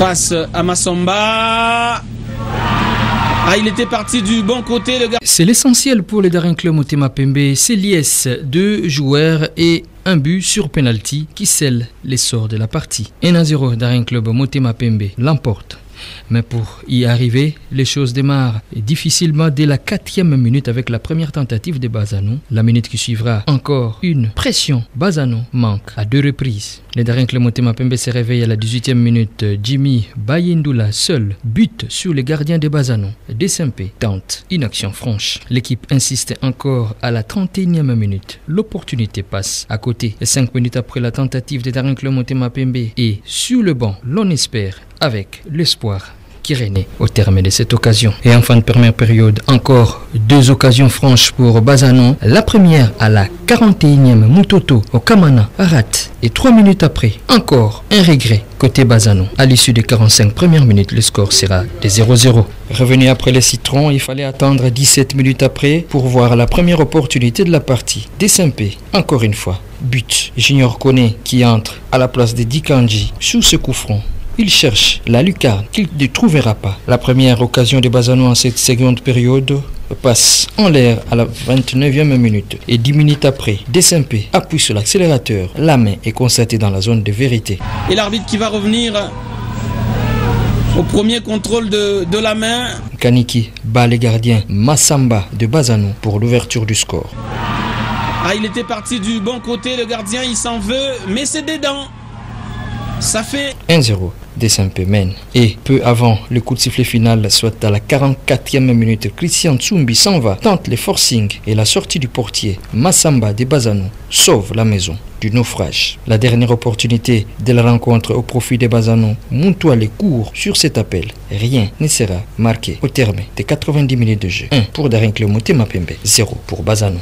face à Massamba. Ah, il était parti du bon côté. C'est l'essentiel pour le Daring Club Motema Pembe. C'est liesse, 2 joueurs et un but sur penalty qui scelle l'essor de la partie. 1-0, Daring Club Motema Pembe l'emporte. Mais pour y arriver, les choses démarrent difficilement dès la 4e minute avec la première tentative de Bazano. La minute qui suivra, encore une pression. Bazano manque à 2 reprises. Le Daring Club Motema Pembe se réveille à la 18e minute. Jimmy Bayindoula seul bute sur le gardien de Bazano. Desempe tente une action franche. L'équipe insiste encore à la 31e minute. L'opportunité passe à côté. Et 5 minutes après la tentative de Daring Club Motema Pembe. Et sur le banc, l'on espère avec l'espoir qui renaît au terme de cette occasion. Et en fin de première période, encore 2 occasions franches pour Bazano. La première à la 41e, Mutoto au Kamana rate. Et 3 minutes après, encore un regret côté Bazano. À l'issue des 45 premières minutes, le score sera de 0-0. Revenu après les citrons, il fallait attendre 17 minutes après pour voir la première opportunité de la partie. Desempe, encore une fois, but. Junior Kone qui entre à la place de Dikanji sous ce coup franc. Il cherche la lucarne qu'il ne trouvera pas. La première occasion de Bazano en cette seconde période passe en l'air à la 29e minute. Et 10 minutes après, Desempe appuie sur l'accélérateur. La main est constatée dans la zone de vérité. Et l'arbitre qui va revenir au premier contrôle de la main. Kaniki bat les gardiens Massamba de Bazano pour l'ouverture du score. Ah, il était parti du bon côté, le gardien il s'en veut, mais c'est dedans. Ça fait 1-0, Desempe mène. Et peu avant le coup de sifflet final, soit à la 44e minute, Christian Tsumbi s'en va, tente les forcings et la sortie du portier. Massamba de Bazano sauve la maison du naufrage. La dernière opportunité de la rencontre au profit de Bazano, Muntouale court sur cet appel. Rien ne sera marqué au terme des 90 minutes de jeu. 1 pour Daring Club Motema Pembe, 0 pour Bazano.